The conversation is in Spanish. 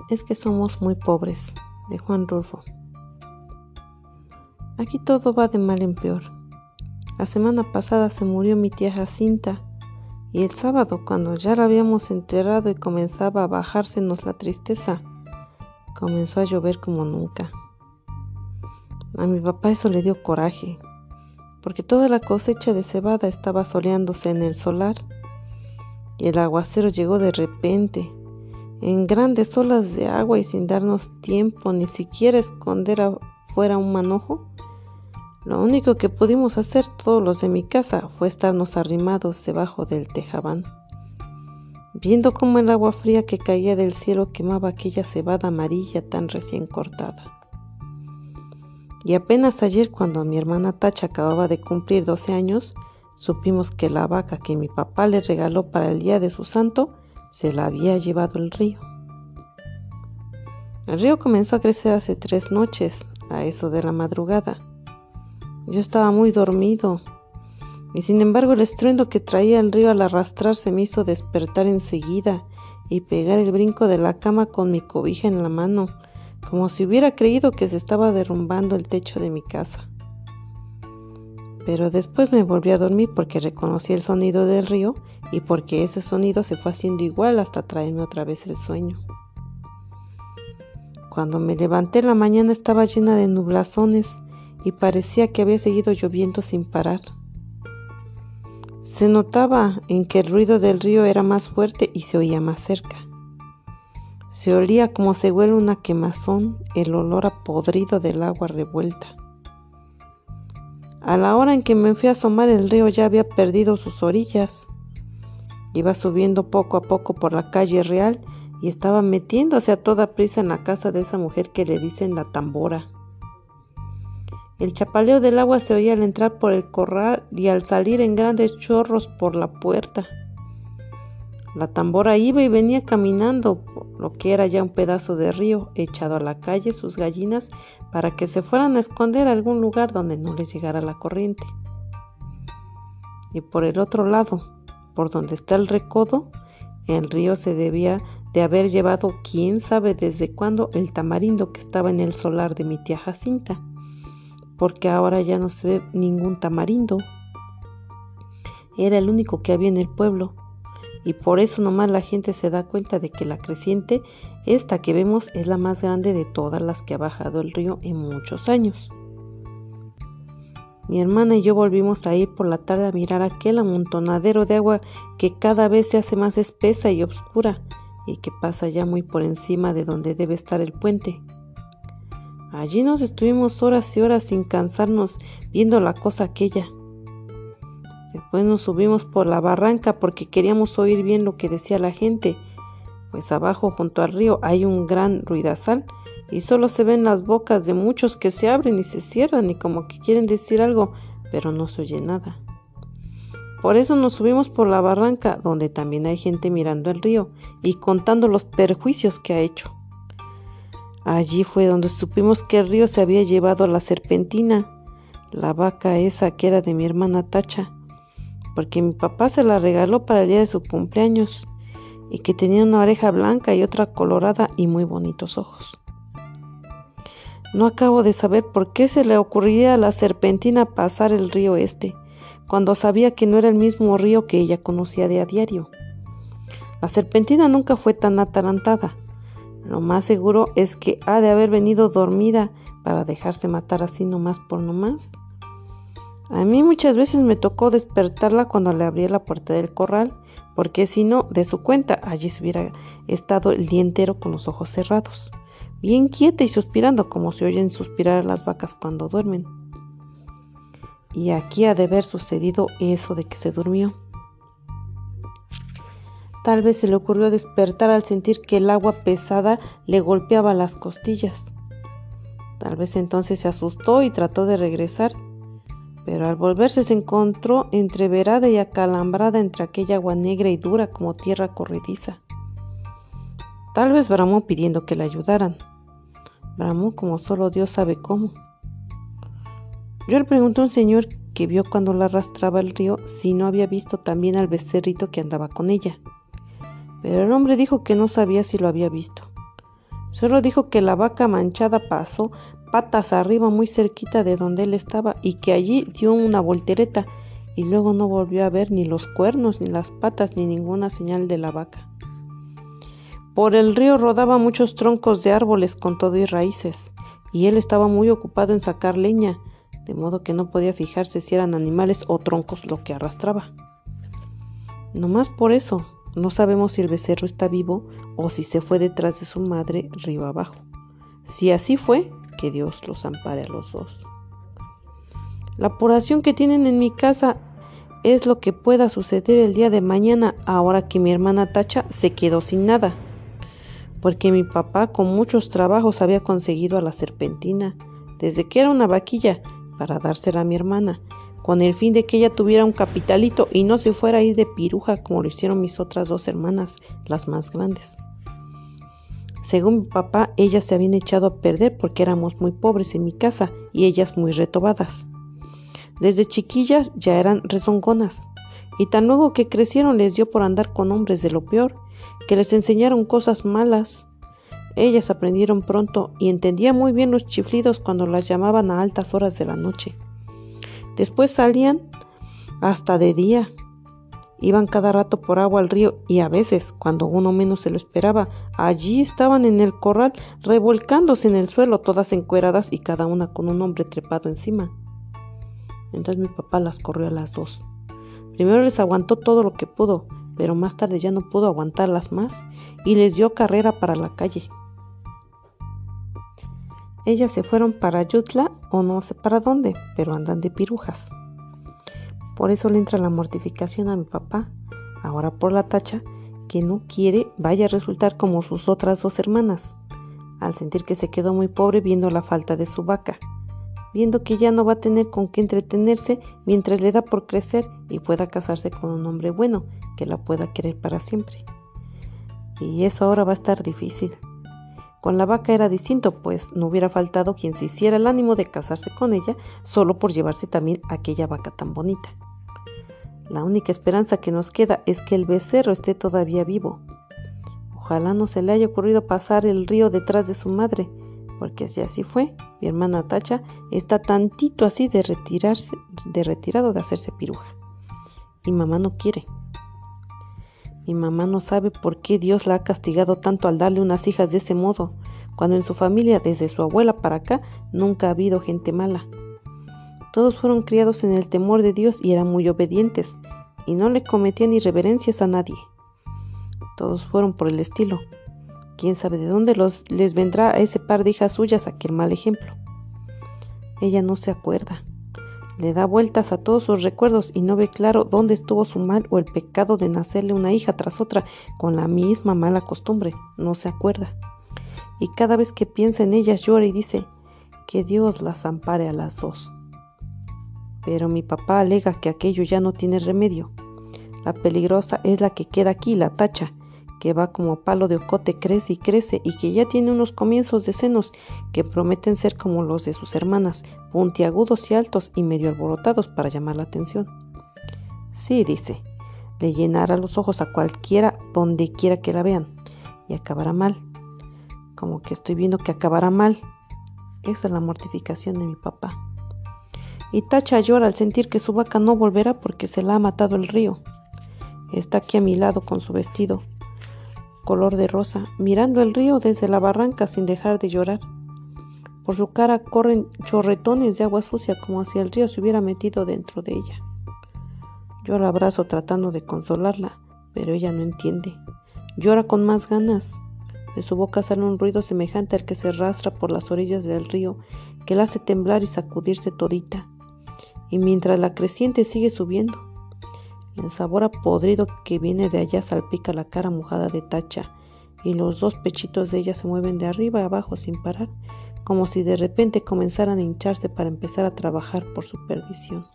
Es que somos muy pobres, de Juan Rulfo. Aquí todo va de mal en peor. La semana pasada se murió mi tía Jacinta y el sábado, cuando ya la habíamos enterrado y comenzaba a bajársenos la tristeza, comenzó a llover como nunca. A mi papá eso le dio coraje, porque toda la cosecha de cebada estaba soleándose en el solar y el aguacero llegó de repente, en grandes olas de agua y sin darnos tiempo ni siquiera esconder afuera un manojo. Lo único que pudimos hacer todos los de mi casa fue estarnos arrimados debajo del tejabán, viendo cómo el agua fría que caía del cielo quemaba aquella cebada amarilla tan recién cortada. Y apenas ayer, cuando mi hermana Tacha acababa de cumplir 12 años, supimos que la vaca que mi papá le regaló para el día de su santo se la había llevado el río. El río comenzó a crecer hace 3 noches, a eso de la madrugada. Yo estaba muy dormido, y sin embargo el estruendo que traía el río al arrastrarse me hizo despertar enseguida y pegar el brinco de la cama con mi cobija en la mano, como si hubiera creído que se estaba derrumbando el techo de mi casa. Pero después me volví a dormir porque reconocí el sonido del río y porque ese sonido se fue haciendo igual hasta traerme otra vez el sueño. Cuando me levanté en la mañana estaba llena de nublazones y parecía que había seguido lloviendo sin parar. Se notaba en que el ruido del río era más fuerte y se oía más cerca. Se olía como se huele una quemazón, el olor a podrido del agua revuelta. A la hora en que me fui a asomar, el río ya había perdido sus orillas. Iba subiendo poco a poco por la calle real y estaba metiéndose a toda prisa en la casa de esa mujer que le dicen la tambora. El chapaleo del agua se oía al entrar por el corral y al salir en grandes chorros por la puerta. La tambora iba y venía caminando por lo que era ya un pedazo de río, echado a la calle sus gallinas para que se fueran a esconder a algún lugar donde no les llegara la corriente. Y por el otro lado, por donde está el recodo, el río se debía de haber llevado quién sabe desde cuándo el tamarindo que estaba en el solar de mi tía Jacinta, porque ahora ya no se ve ningún tamarindo. Era el único que había en el pueblo, y por eso nomás la gente se da cuenta de que la creciente, esta que vemos, es la más grande de todas las que ha bajado el río en muchos años. Mi hermana y yo volvimos a ir por la tarde a mirar aquel amontonadero de agua que cada vez se hace más espesa y oscura, y que pasa ya muy por encima de donde debe estar el puente. Allí nos estuvimos horas y horas sin cansarnos viendo la cosa aquella. Después nos subimos por la barranca porque queríamos oír bien lo que decía la gente, pues abajo junto al río hay un gran ruidazal y solo se ven las bocas de muchos que se abren y se cierran y como que quieren decir algo, pero no se oye nada. Por eso nos subimos por la barranca, donde también hay gente mirando el río y contando los perjuicios que ha hecho. Allí fue donde supimos que el río se había llevado a la Serpentina, la vaca esa que era de mi hermana Tacha, porque mi papá se la regaló para el día de su cumpleaños y que tenía una oreja blanca y otra colorada y muy bonitos ojos. No acabo de saber por qué se le ocurría a la Serpentina pasar el río cuando sabía que no era el mismo río que ella conocía de a diario. La Serpentina nunca fue tan atarantada. Lo más seguro es que ha de haber venido dormida para dejarse matar así nomás por nomás. A mí muchas veces me tocó despertarla cuando le abría la puerta del corral, porque si no, de su cuenta, allí se hubiera estado el día entero con los ojos cerrados, bien quieta y suspirando como se oyen suspirar a las vacas cuando duermen. Y aquí ha de haber sucedido eso de que se durmió. Tal vez se le ocurrió despertar al sentir que el agua pesada le golpeaba las costillas. Tal vez entonces se asustó y trató de regresar, pero al volverse se encontró entreverada y acalambrada entre aquella agua negra y dura como tierra corrediza. Tal vez bramó pidiendo que la ayudaran. Bramó como solo Dios sabe cómo. Yo le pregunté a un señor que vio cuando la arrastraba el río si no había visto también al becerrito que andaba con ella, pero el hombre dijo que no sabía si lo había visto, Solo dijo que la vaca manchada pasó patas arriba muy cerquita de donde él estaba y que allí dio una voltereta y luego no volvió a ver ni los cuernos, ni las patas, ni ninguna señal de la vaca. Por el río rodaban muchos troncos de árboles con todo y raíces, y él estaba muy ocupado en sacar leña, de modo que no podía fijarse si eran animales o troncos lo que arrastraba. Nomás por eso, no sabemos si el becerro está vivo o si se fue detrás de su madre río abajo. Si así fue, que Dios los ampare a los dos. La apuración que tienen en mi casa es lo que pueda suceder el día de mañana, ahora que mi hermana Tacha se quedó sin nada, porque mi papá con muchos trabajos había conseguido a la serpentina, desde que era una vaquilla, para dársela a mi hermana, con el fin de que ella tuviera un capitalito y no se fuera a ir de piruja como lo hicieron mis otras dos hermanas, las más grandes. Según mi papá, ellas se habían echado a perder porque éramos muy pobres en mi casa y ellas muy retobadas. Desde chiquillas ya eran rezongonas, y tan luego que crecieron les dio por andar con hombres de lo peor, que les enseñaron cosas malas. Ellas aprendieron pronto y entendían muy bien los chiflidos cuando las llamaban a altas horas de la noche. Después salían hasta de día. Iban cada rato por agua al río y a veces, cuando uno menos se lo esperaba, allí estaban en el corral revolcándose en el suelo, todas encueradas y cada una con un hombre trepado encima. Entonces mi papá las corrió a las dos. Primero les aguantó todo lo que pudo, pero más tarde ya no pudo aguantarlas más y les dio carrera para la calle. Ellas se fueron para Yutla o no sé para dónde, pero andan de pirujas. Por eso le entra la mortificación a mi papá, ahora por la Tacha, que no quiere vaya a resultar como sus otras dos hermanas, al sentir que se quedó muy pobre viendo la falta de su vaca, viendo que ya no va a tener con qué entretenerse mientras le da por crecer y pueda casarse con un hombre bueno que la pueda querer para siempre. Y eso ahora va a estar difícil. Con la vaca era distinto, pues no hubiera faltado quien se hiciera el ánimo de casarse con ella solo por llevarse también aquella vaca tan bonita. La única esperanza que nos queda es que el becerro esté todavía vivo. Ojalá no se le haya ocurrido pasar el río detrás de su madre, porque si así fue, mi hermana Tacha está tantito así de retirado de hacerse piruja. Mi mamá no quiere. Mi mamá no sabe por qué Dios la ha castigado tanto al darle unas hijas de ese modo, cuando en su familia, desde su abuela para acá, nunca ha habido gente mala. Todos fueron criados en el temor de Dios y eran muy obedientes, y no le cometían irreverencias a nadie. Todos fueron por el estilo. Quién sabe de dónde les vendrá a ese par de hijas suyas aquel mal ejemplo. Ella no se acuerda. Le da vueltas a todos sus recuerdos y no ve claro dónde estuvo su mal o el pecado de nacerle una hija tras otra con la misma mala costumbre. No se acuerda. Y cada vez que piensa en ellas llora y dice que Dios las ampare a las dos. Pero mi papá alega que aquello ya no tiene remedio. La peligrosa es la que queda aquí, la Tacha, que va como palo de ocote, crece y crece, y que ya tiene unos comienzos de senos que prometen ser como los de sus hermanas, puntiagudos y altos y medio alborotados para llamar la atención. Sí, dice, le llenará los ojos a cualquiera donde quiera que la vean, y acabará mal. Como que estoy viendo que acabará mal. Esa es la mortificación de mi papá. Y Tacha llora al sentir que su vaca no volverá porque se la ha matado el río. Está aquí a mi lado con su vestido color de rosa, mirando el río desde la barranca sin dejar de llorar. Por su cara corren chorretones de agua sucia como si el río se hubiera metido dentro de ella. Yo la abrazo tratando de consolarla, pero ella no entiende. Llora con más ganas. De su boca sale un ruido semejante al que se arrastra por las orillas del río, que la hace temblar y sacudirse todita. Y mientras la creciente sigue subiendo, el sabor a podrido que viene de allá salpica la cara mojada de Tacha, y los dos pechitos de ella se mueven de arriba a abajo sin parar, como si de repente comenzaran a hincharse para empezar a trabajar por su perdición.